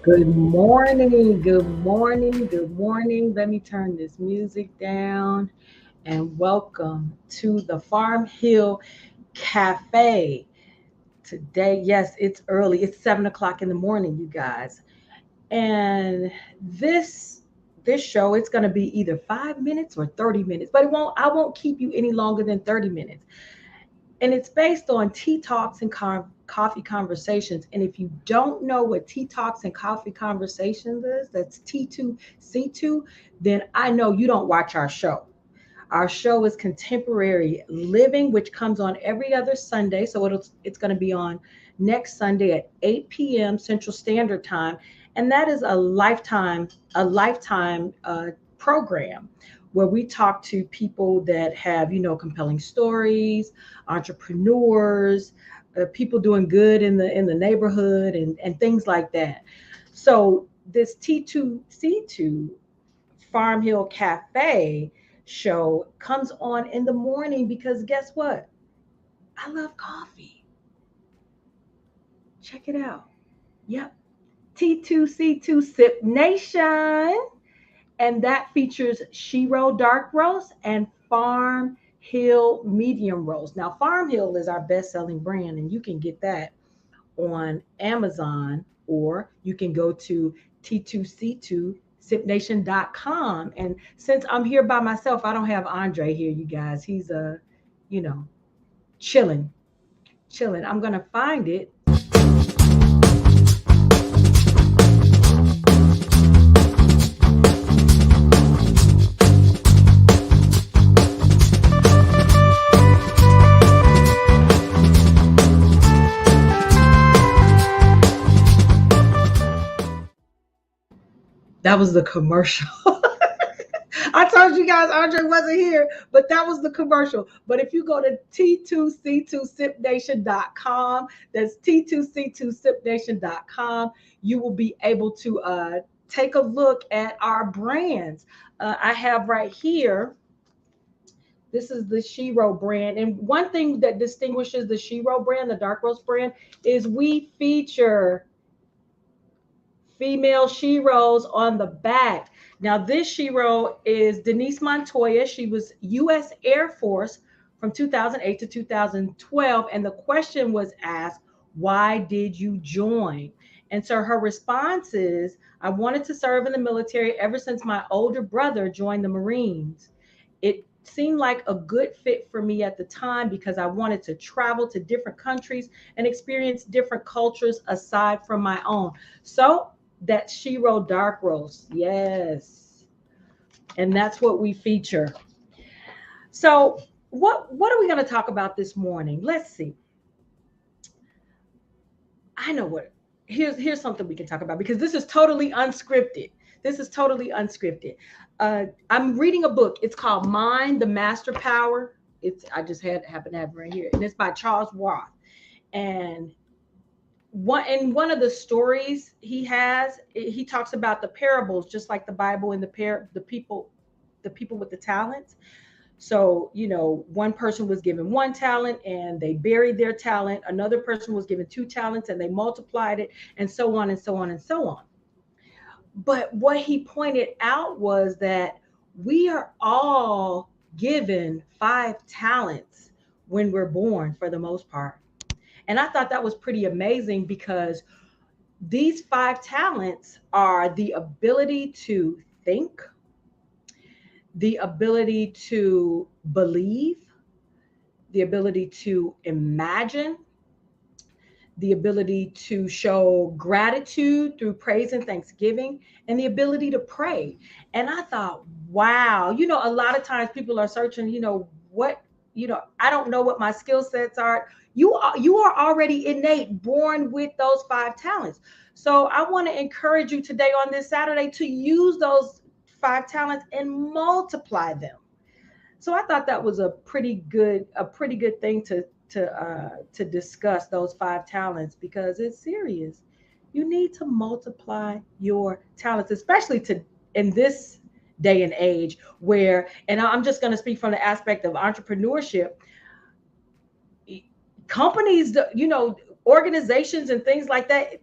Good morning, good morning, good morning. Let me turn this music down and welcome to the Farmhill Cafe. Today, yes, it's early. It's 7 o'clock in the morning, you guys. And this this show, it's gonna be either 5 minutes or 30 minutes, but I won't keep you any longer than 30 minutes. And it's based on tea talks and coffee conversations. And if you don't know what tea talks and coffee conversations is, that's T2C2, then I know you don't watch our show. Our show is Contemporary Living, which comes on every other Sunday. So it's going to be on next Sunday at 8 p.m. Central Standard Time, and that is a lifetime program where we talk to people that have compelling stories, entrepreneurs, people doing good in the neighborhood, and things like that. So this T2C2 Farm Hill Cafe show comes on in the morning because guess what? I love coffee. Check it out. Yep. T2C2 Sip Nation. And that features Shiro Dark Roast and Farm Hill Medium Roast. Now, Farm Hill is our best selling brand, and you can get that on Amazon, or you can go to T2C2SipNation.com. And since I'm here by myself, I don't have Andre here, you guys. He's you know, chilling, chilling. I'm gonna find it. That was the commercial. I told you guys Andre wasn't here, but that was the commercial. But if you go to T2C2SipNation.com, that's T2C2SipNation.com, you will be able to take a look at our brands. I have right here, this is the Shiro brand. And one thing that distinguishes the Shiro brand, the dark roast brand, is we feature female Shiros on the back. Now, this Shiro is Denise Montoya. She was U.S. Air Force from 2008 to 2012. And the question was asked, why did you join? And so her response is, I wanted to serve in the military ever since my older brother joined the Marines. It seemed like a good fit for me at the time because I wanted to travel to different countries and experience different cultures aside from my own. So that Shiro dark roast, yes, and that's what we feature. So what are we going to talk about this morning? Let's see. I know what. Here's something we can talk about because this is totally unscripted. This is totally unscripted. I'm reading a book. It's called Mind the Master Power. It's I just had happen to have it right here, and it's by Charles Roth. And one of the stories he has, he talks about the parables, just like the Bible, and the people with the talents. So, one person was given one talent and they buried their talent. Another person was given two talents and they multiplied it, and so on and so on and so on. But what he pointed out was that we are all given five talents when we're born, for the most part. And I thought that was pretty amazing because these five talents are the ability to think, the ability to believe, the ability to imagine, the ability to show gratitude through praise and thanksgiving, and the ability to pray. And I thought, wow, a lot of times people are searching, what, I don't know what my skill sets are. You are already innate, born with those five talents. So I want to encourage you today on this Saturday to use those five talents and multiply them. So I thought that was a pretty good thing to discuss, those five talents, because it's serious. You need to multiply your talents, especially to in this day and age where, and I'm just going to speak from the aspect of entrepreneurship. Companies, organizations and things like that,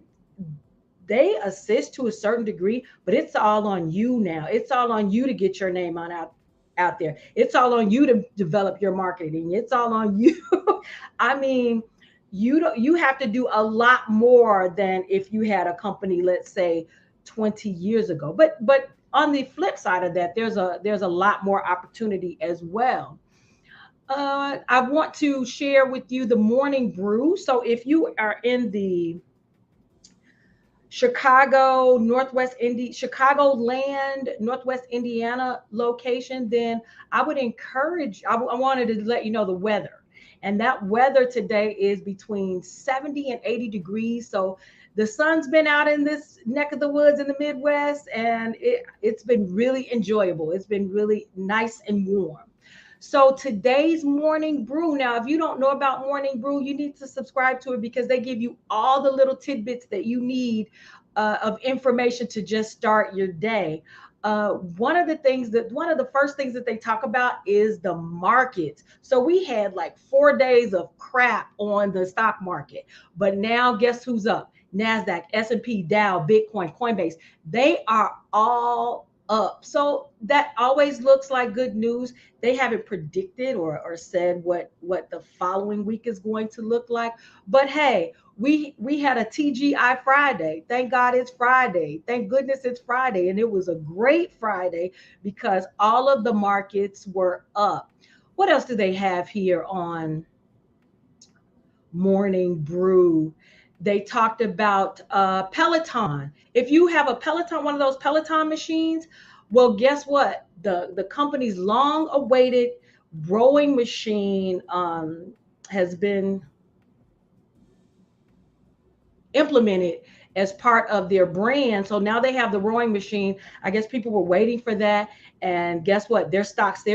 they assist to a certain degree, but it's all on you now. It's all on you to get your name on out there. It's all on you to develop your marketing. It's all on you. I mean, you have to do a lot more than if you had a company, let's say 20 years ago. But on the flip side of that, there's a lot more opportunity as well. I want to share with you the morning brew. So if you are in the Chicago land, Northwest Indiana location, then I would encourage, I wanted to let you know the weather. And that weather today is between 70 and 80 degrees. So the sun's been out in this neck of the woods in the Midwest, and it's been really enjoyable. It's been really nice and warm. So today's morning brew. Now, if you don't know about morning brew, you need to subscribe to it because they give you all the little tidbits that you need of information to just start your day. One of the first things that they talk about is the markets. So we had like 4 days of crap on the stock market, but now guess who's up? NASDAQ, S&P, Dow, Bitcoin, Coinbase, they are all up. So that always looks like good news. They haven't predicted or said what the following week is going to look like. But hey, we had a TGI Friday. Thank God it's Friday. Thank goodness it's Friday. And it was a great Friday because all of the markets were up. What else do they have here on Morning Brew? They talked about Peloton. If you have a Peloton, one of those Peloton machines, well, guess what? The company's long awaited rowing machine has been implemented as part of their brand. So now they have the rowing machine. I guess people were waiting for that. And guess what? Their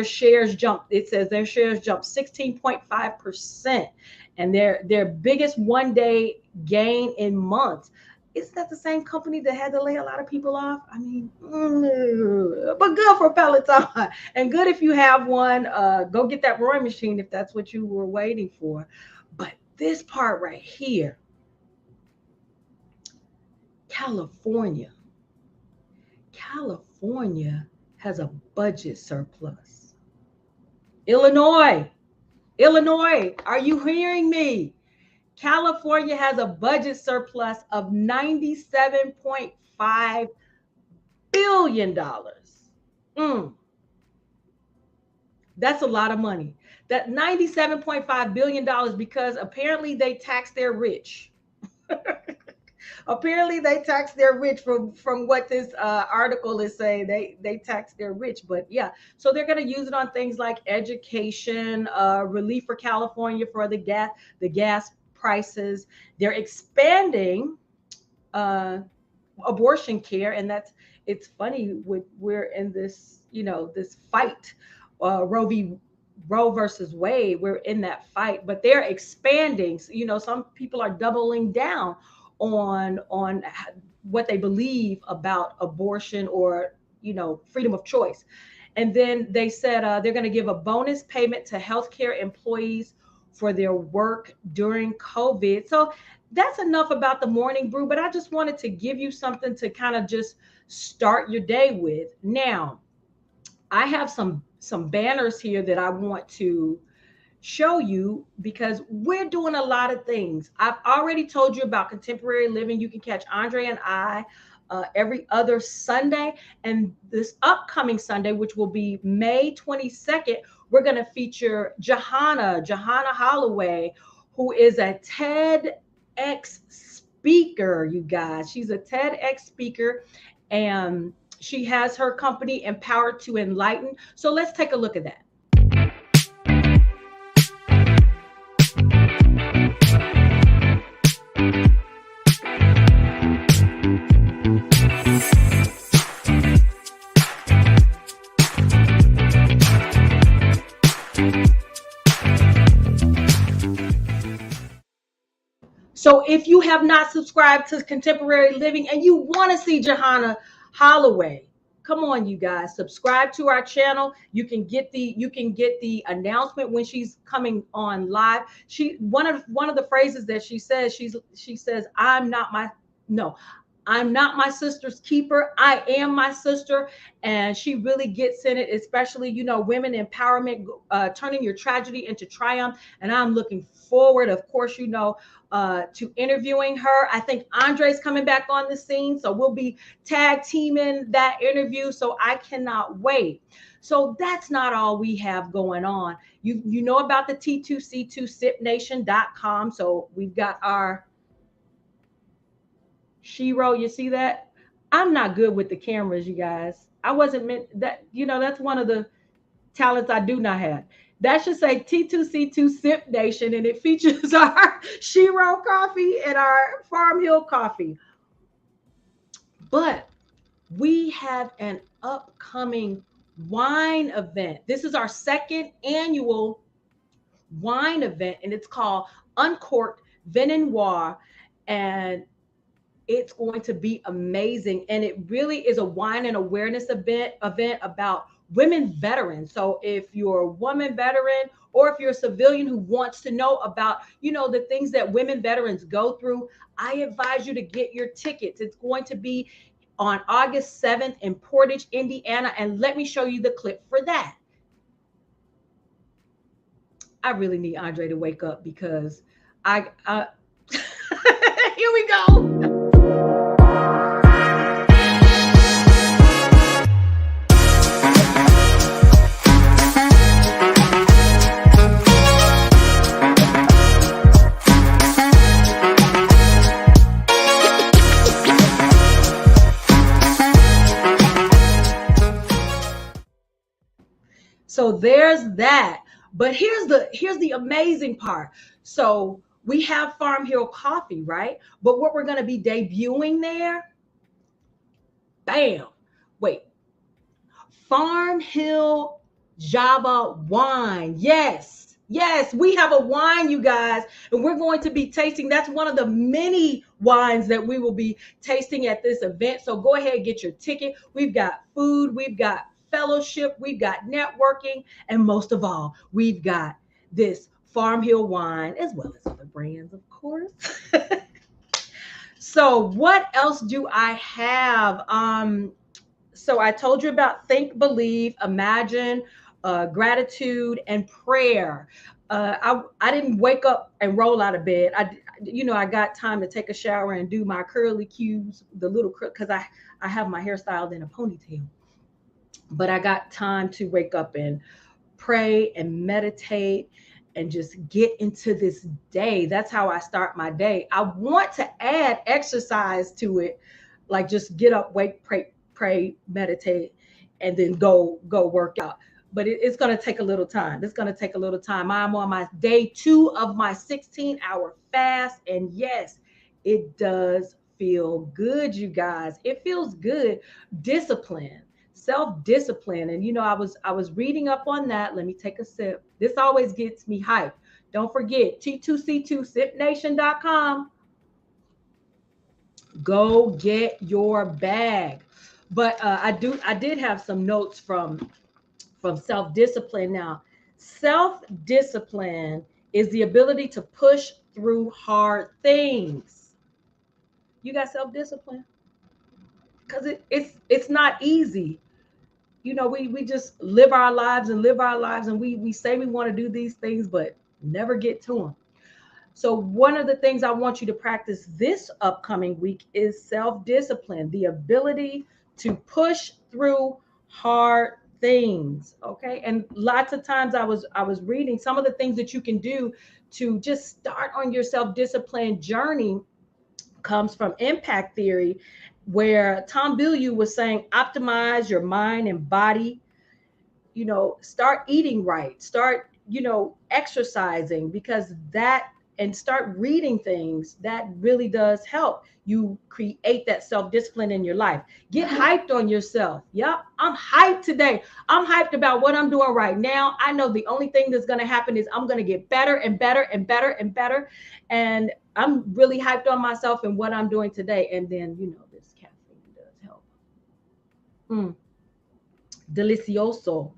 shares jumped. It says their shares jumped 16.5%. And their biggest one-day gain in months. Isn't that the same company that had to lay a lot of people off? I mean, but good for Peloton. And good if you have one. Go get that rowing machine if that's what you were waiting for. But this part right here, California has a budget surplus. Illinois, are you hearing me? California has a budget surplus of $97.5 billion. That's a lot of money. That $97.5 billion because apparently they tax their rich. Apparently they tax their rich from what this article is saying. They tax their rich, but yeah, so they're going to use it on things like education, relief for California for the gas prices. They're expanding abortion care, and it's funny. We're in this this fight, Roe versus Wade. We're in that fight, but they're expanding. Some people are doubling down on what they believe about abortion or freedom of choice. And then they said they're going to give a bonus payment to healthcare employees for their work during COVID. So that's enough about the morning brew, but I just wanted to give you something to kind of just start your day with. Now, I have some banners here that I want to show you because we're doing a lot of things. I've already told you about Contemporary Living. You can catch Andre and I every other Sunday. And this upcoming Sunday, which will be May 22nd, we're going to feature Johanna Holloway, who is a TEDx speaker, you guys. She's a TEDx speaker, and she has her company Empowered to Enlighten. So let's take a look at that. So if you have not subscribed to Contemporary Living and you want to see Johanna Holloway, come on, you guys, subscribe to our channel. You can get the announcement when she's coming on live. One of the phrases that she says, she says, I'm I'm not my sister's keeper. I am my sister. And she really gets in it, especially, women empowerment, turning your tragedy into triumph. And I'm looking forward, of course, to interviewing her. I think Andre's coming back on the scene. So we'll be tag teaming that interview. So I cannot wait. So that's not all we have going on. You know about the T2C2SIPNation.com. So we've got our Shiro, you see that? I'm not good with the cameras, you guys. I wasn't meant that, that's one of the talents I do not have. That should say T2C2 Sip Nation, and it features our Shiro coffee and our Farmhill coffee. But we have an upcoming wine event. This is our second annual wine event, and it's called Uncorked Vin Noir. And it's going to be amazing. And it really is a wine and awareness event about women veterans. So if you're a woman veteran, or if you're a civilian who wants to know about, the things that women veterans go through, I advise you to get your tickets. It's going to be on August 7th in Portage, Indiana. And let me show you the clip for that. I really need Andre to wake up because I here we go. So there's that. But here's the amazing part. So we have Farmhill Coffee, right? But what we're going to be debuting there, bam, wait, Farmhill Java wine. Yes, we have a wine, you guys, and we're going to be tasting. That's one of the many wines that we will be tasting at this event. So go ahead and get your ticket. We've got food, we've got fellowship, we've got networking, and most of all, we've got this Farmhill wine, as well as other brands, of course. So what else do I have? So I told you about think, believe, imagine, gratitude, and prayer. I didn't wake up and roll out of bed. I got time to take a shower and do my curly cues, because I have my hair styled in a ponytail. But I got time to wake up and pray and meditate and just get into this day. That's how I start my day. I want to add exercise to it, like just get up, wake, pray, meditate, and then go work out. But it's going to take a little time. It's going to take a little time. I'm on my day 2 of my 16-hour fast. And yes, it does feel good, you guys. It feels good. Discipline, self-discipline. And I was reading up on that. Let me take a sip. This always gets me hyped. Don't forget T2C2SIPNation.com. Go get your bag. But I did have some notes from self-discipline. Now, self-discipline is the ability to push through hard things. You got self-discipline? Because it's not easy. We just live our lives, and we say we want to do these things, but never get to them. So one of the things I want you to practice this upcoming week is self-discipline, the ability to push through hard things. Okay. And lots of times I was reading some of the things that you can do to just start on your self-discipline journey comes from impact theory, where Tom Bilyeu was saying, optimize your mind and body, start eating right, start, exercising, because and start reading things. That really does help you create that self-discipline in your life. Get hyped on yourself. Yep, I'm hyped today. I'm hyped about what I'm doing right now. I know the only thing that's going to happen is I'm going to get better and better and better and better. And I'm really hyped on myself and what I'm doing today. And then, this caffeine does help. Delicioso.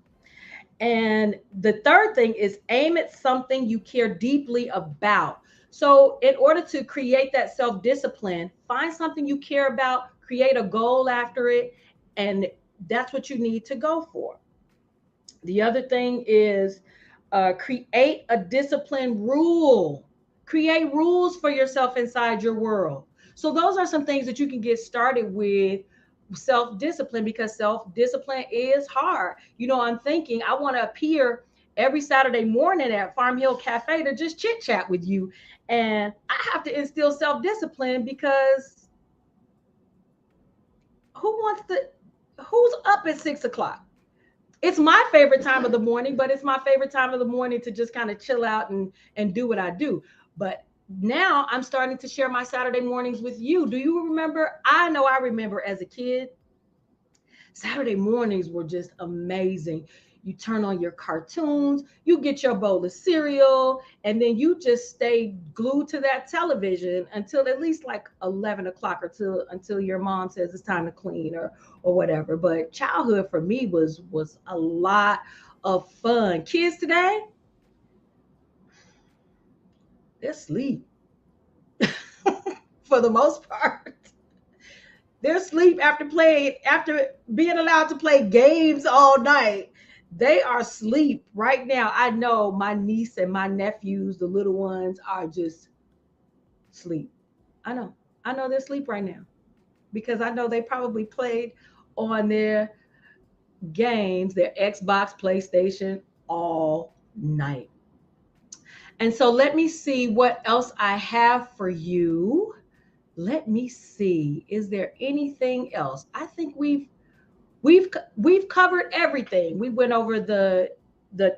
And the third thing is aim at something you care deeply about. So in order to create that self-discipline, find something you care about, create a goal after it, and that's what you need to go for. The other thing is create a discipline rule. Create rules for yourself inside your world. So those are some things that you can get started with self-discipline, because self-discipline is hard. I'm thinking I want to appear every Saturday morning at Farmhill Cafe to just chit chat with you. And I have to instill self-discipline because who wants to, who's up at 6 o'clock? It's my favorite time of the morning, but it's my favorite time of the morning to just kind of chill out and do what I do. But now I'm starting to share my Saturday mornings with you. Do you remember? I know I remember as a kid, Saturday mornings were just amazing. You turn on your cartoons, you get your bowl of cereal, and then you just stay glued to that television until at least like 11 o'clock, or until your mom says it's time to clean, or whatever. But childhood for me was a lot of fun. Kids today, they're asleep for the most part. They're asleep after being allowed to play games all night. They are asleep right now. I know my niece and my nephews, the little ones, are just asleep. I know. I know they're asleep right now because I know they probably played on their games, their Xbox, PlayStation all night. And so let me see what else I have for you. Let me see. Is there anything else? I think we've covered everything. We went over the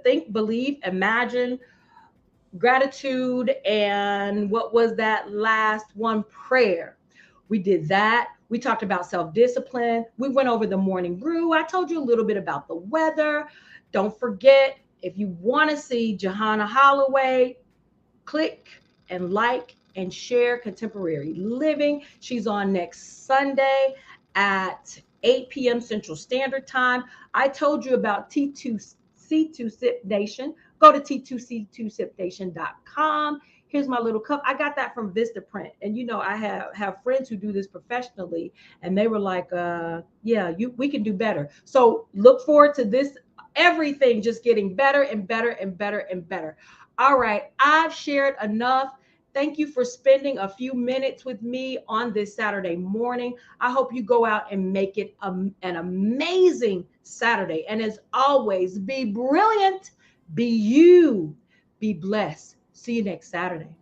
think, believe, imagine, gratitude, and what was that last one? Prayer. We did that. We talked about self-discipline. We went over the morning brew. I told you a little bit about the weather. Don't forget, if you want to see Johanna Holloway, click and like and share Contemporary Living. She's on next Sunday at 8 p.m. Central Standard Time. I told you about T2C2 Sip Nation. Go to T2C2SipNation.com. Here's my little cup. I got that from Vistaprint. And I have friends who do this professionally, and they were like, yeah, we can do better. So look forward to this, everything just getting better and better and better and better. All right, I've shared enough. Thank you for spending a few minutes with me on this Saturday morning. I hope you go out and make it an amazing Saturday. And as always, be brilliant, be you, be blessed. See you next Saturday.